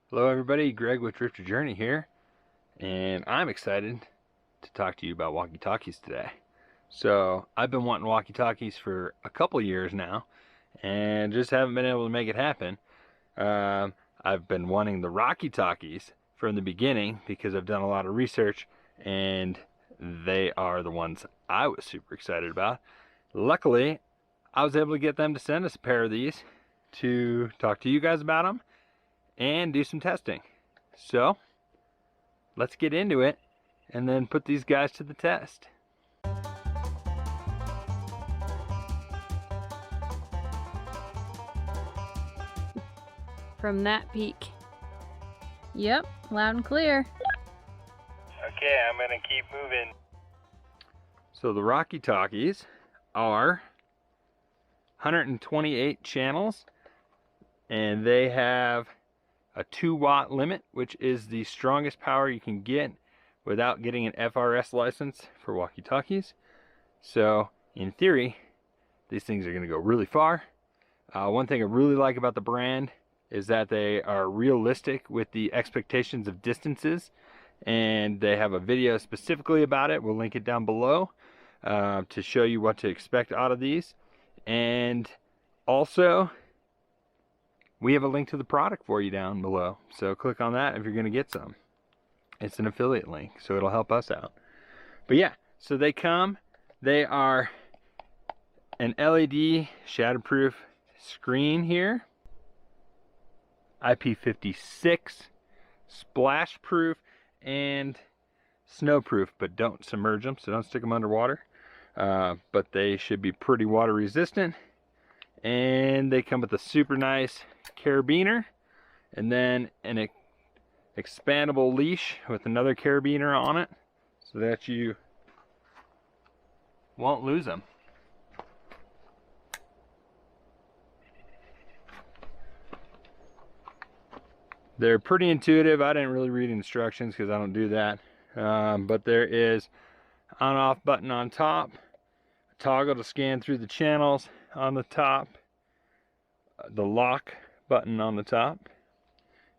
Hello everybody, Greg with Drifter Journey here, and I'm excited to talk to you about Walkie Talkies today. So, I've been wanting Walkie Talkies for a couple years now, and just haven't been able to make it happen. I've been wanting the Rocky Talkies from the beginning because I've done a lot of research, and they are the ones I was super excited about. Luckily, I was able to get them to send us a pair of these to talk to you guys about them and do some testing. So let's get into it and then put these guys to the test. From that peak. Yep, loud and clear. Okay, I'm gonna keep moving. So the Rocky Talkies are 128 channels, and they have a 2-watt limit, which is the strongest power you can get without getting an FRS license for Walkie Talkies. So in theory, these things are going to go really far. One thing I really like about the brand is that they are realistic with the expectations of distances, and they have a video specifically about it. We'll link it down below to show you what to expect out of these. And also, we have a link to the product for you down below, so click on that if you're going to get some. It's an affiliate link, so it'll help us out. But yeah, so they are an LED shatterproof screen here, IP56, splash proof, and snowproof, but don't submerge them, so don't stick them underwater. But they should be pretty water resistant. And they come with a super nice carabiner, and then an expandable leash with another carabiner on it, so that you won't lose them. They're pretty intuitive. I didn't really read instructions because I don't do that. But there is on-off button on top, a toggle to scan through the channels on the top, the lock button on the top,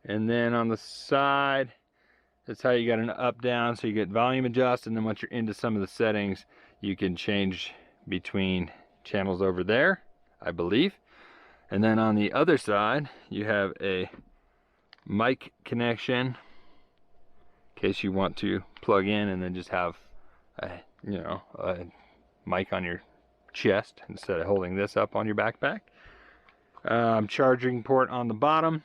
and then on the side, that's how you got an up down, so you get volume adjust, and then once you're into some of the settings, you can change between channels over there, I believe. And then on the other side, you have a mic connection in case you want to plug in and then just have a mic on your chest instead of holding this up on your backpack. Charging port on the bottom,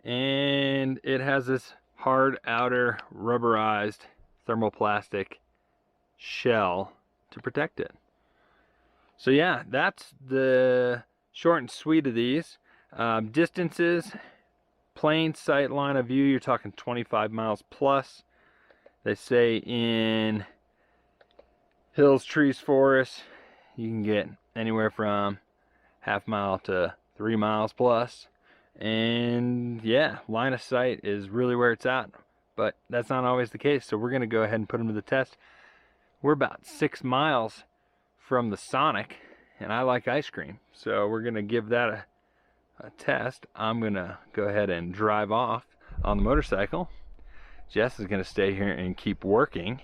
and it has this hard outer rubberized thermoplastic shell to protect it. So yeah, that's the short and sweet of these. Distances, plain sight line of view, you're talking 25 miles plus. They say in hills, trees, forests, you can get anywhere from half-mile to 3 miles plus. And yeah, line of sight is really where it's at, but that's not always the case, so we're going to go ahead and put them to the test. We're about 6 miles from the Sonic, and I like ice cream, so we're going to give that a test. I'm going to go ahead and drive off on the motorcycle. Jess is going to stay here and keep working,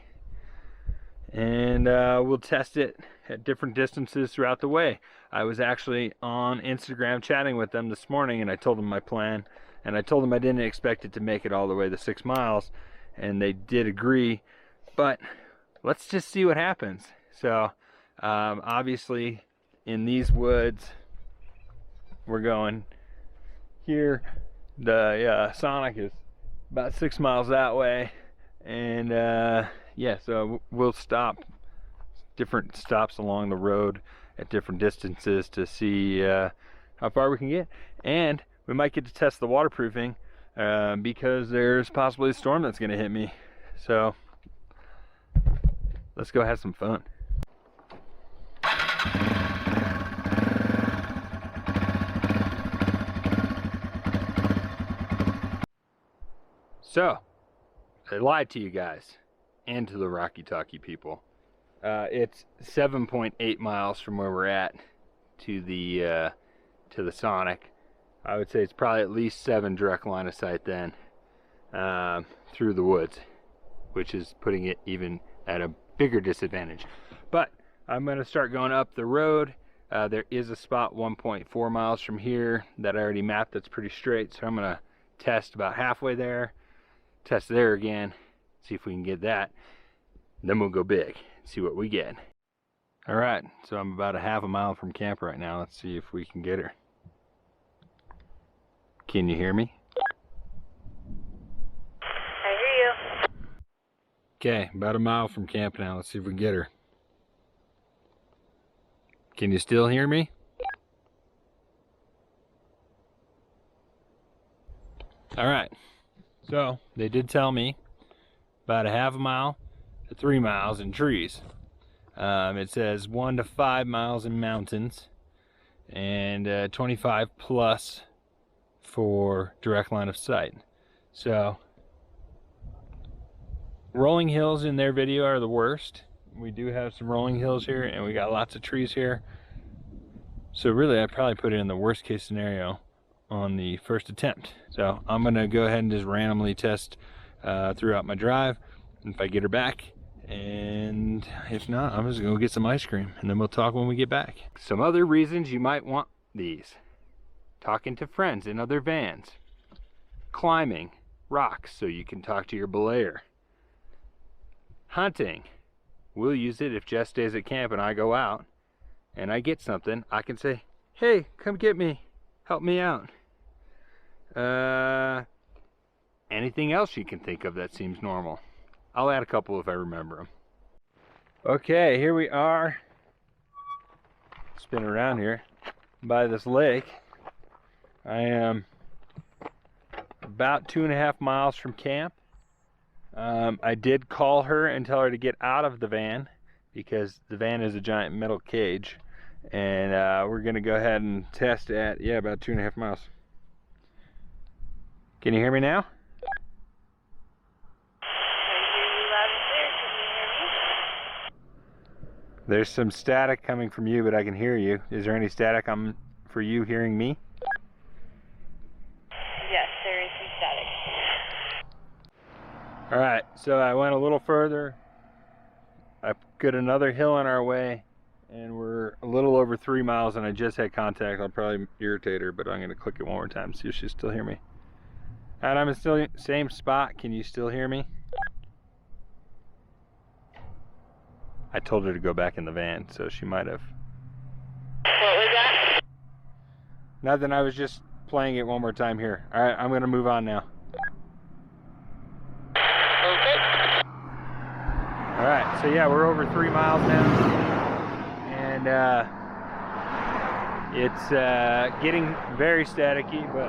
and we'll test it at different distances throughout the way. I was actually on Instagram chatting with them this morning, and I told them my plan, and I told them I didn't expect it to make it all the way the 6 miles, and they did agree. But let's just see what happens. So obviously in these woods, we're going here. The Sonic is about 6 miles that way, and yeah, so we'll stop different stops along the road at different distances to see how far we can get, and we might get to test the waterproofing because there's possibly a storm that's going to hit me. So let's go have some fun. So I lied to you guys and to the Rocky Talkie people. It's 7.8 miles from where we're at to the Sonic. I would say it's probably at least 7 direct line of sight then through the woods, which is putting it even at a bigger disadvantage. But I'm going to start going up the road. There is a spot 1.4 miles from here that I already mapped that's pretty straight, so I'm going to test about halfway there, test there again, see if we can get that. Then we'll go big, see what we get. All right, so I'm about a half a mile from camp right now. Let's see if we can get her. Can you hear me? I hear you. Okay, about a mile from camp now. Let's see if we can get her. Can you still hear me? All right, so they did tell me about a half a mile to 3 miles in trees. It says 1 to 5 miles in mountains and 25 plus for direct line of sight. So rolling hills in their video are the worst. We do have some rolling hills here and we got lots of trees here. So really I'd probably put it in the worst case scenario on the first attempt. So I'm gonna go ahead and just randomly test throughout my drive if I get her back, and if not, I'm just gonna go get some ice cream and then we'll talk when we get back. Some other reasons you might want these: talking to friends in other vans, climbing rocks so you can talk to your belayer, hunting. We'll use it if Jess stays at camp and I go out and I get something, I can say, hey, come get me, help me out. Anything else you can think of that seems normal. I'll add a couple if I remember them. Okay, here we are. Spin around here by this lake. I am about 2.5 miles from camp. I did call her and tell her to get out of the van because the van is a giant metal cage, and we're gonna go ahead and test at, yeah, about 2.5 miles. Can you hear me now? There's some static coming from you, but I can hear you. Is there any static for you hearing me? Yes, there is some static. All right, so I went a little further. I got another hill on our way, and we're a little over 3 miles, and I just had contact. I'll probably irritate her, but I'm gonna click it one more time, see if she'll still hear me. And I'm in still same spot. Can you still hear me? I told her to go back in the van, so she might have. What was that? Nothing, I was just playing it one more time here. All right, I'm gonna move on now. Okay. All right, so yeah, we're over 3 miles now, and it's getting very staticky, but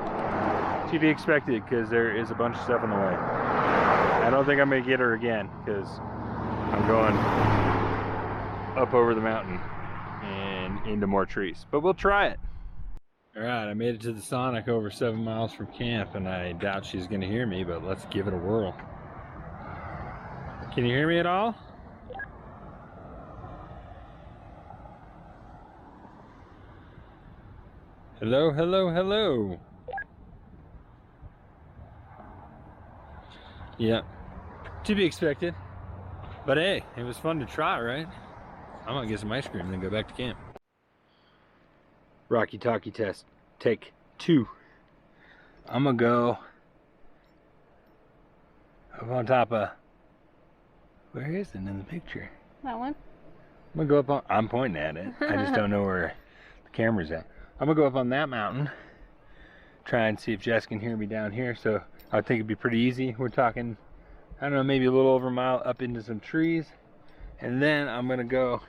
to be expected because there is a bunch of stuff in the way. I don't think I'm gonna get her again because I'm going up over the mountain and into more trees, but we'll try it. All right, I made it to the Sonic over 7 miles from camp, and I doubt she's gonna hear me, but let's give it a whirl. Can you hear me at all? Hello, hello, hello. Yeah, to be expected. But hey, it was fun to try, right? I'm gonna get some ice cream and then go back to camp. Rocky Talkie test, take 2. I'm gonna go up on top of, where is it in the picture? That one? I'm gonna go up on, I'm pointing at it. I just don't know where the camera's at. I'm gonna go up on that mountain, try and see if Jess can hear me down here. So I think it'd be pretty easy. We're talking, I don't know, maybe a little over a mile up into some trees. And then I'm gonna go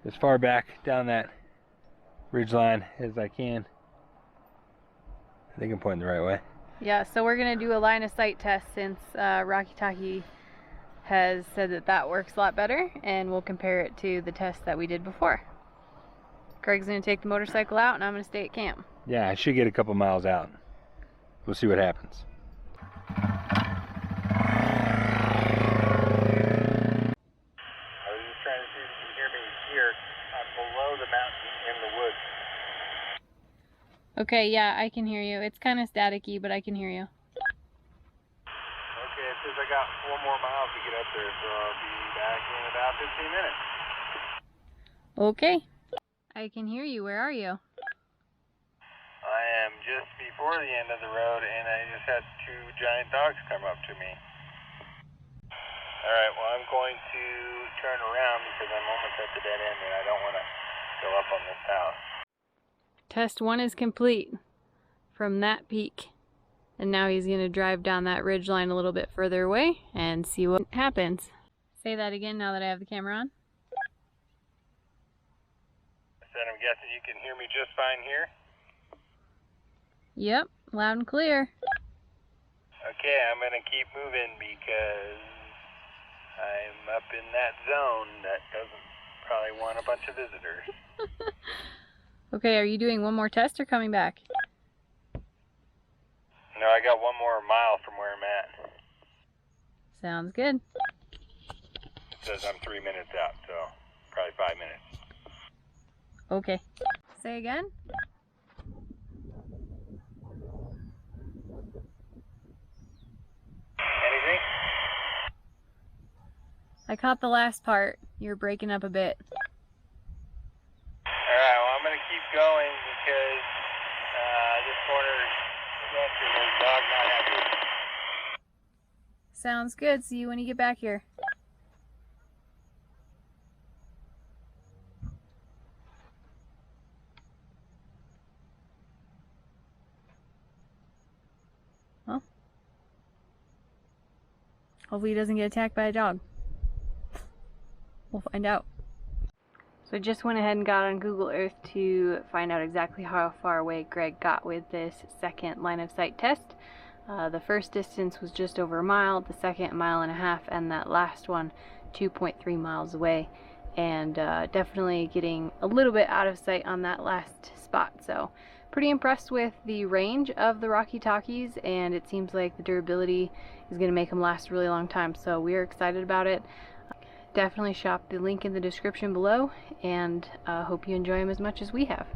as far back down that ridge line as I can. I think I'm pointing the right way. Yeah, so we're gonna do a line of sight test since Rocky Talkie has said that that works a lot better, and we'll compare it to the test that we did before. Craig's gonna take the motorcycle out and I'm gonna stay at camp. Yeah, I should get a couple miles out. We'll see what happens. Okay, yeah, I can hear you. It's kind of staticky, but I can hear you. Okay, it says I got 4 more miles to get up there, so I'll be back in about 15 minutes. Okay. I can hear you. Where are you? I am just before the end of the road, and I just had 2 giant dogs come up to me. Alright, well, I'm going to turn around because I'm almost at the dead end, and I don't want to go up on this house. Test 1 is complete from that peak. And now he's going to drive down that ridge line a little bit further away and see what happens. Say that again now that I have the camera on. I said I'm guessing you can hear me just fine here? Yep, loud and clear. Okay, I'm going to keep moving because I'm up in that zone that doesn't probably want a bunch of visitors. Okay, are you doing one more test or coming back? No, I got 1 more mile from where I'm at. Sounds good. It says I'm 3 minutes out, so probably 5 minutes. Okay. Say again? Anything? I caught the last part. You're breaking up a bit. Alright, well, I'm going to keep going because this corner there's a dog not happy. Sounds good. See you when you get back here. Well, hopefully he doesn't get attacked by a dog. We'll find out. So I just went ahead and got on Google Earth to find out exactly how far away Greg got with this second line of sight test. The first distance was just over a mile, the second 1.5 miles, and that last one 2.3 miles away. And definitely getting a little bit out of sight on that last spot. So pretty impressed with the range of the Rocky Talkies, and it seems like the durability is going to make them last a really long time. So we are excited about it. Definitely shop the link in the description below, and hope you enjoy them as much as we have.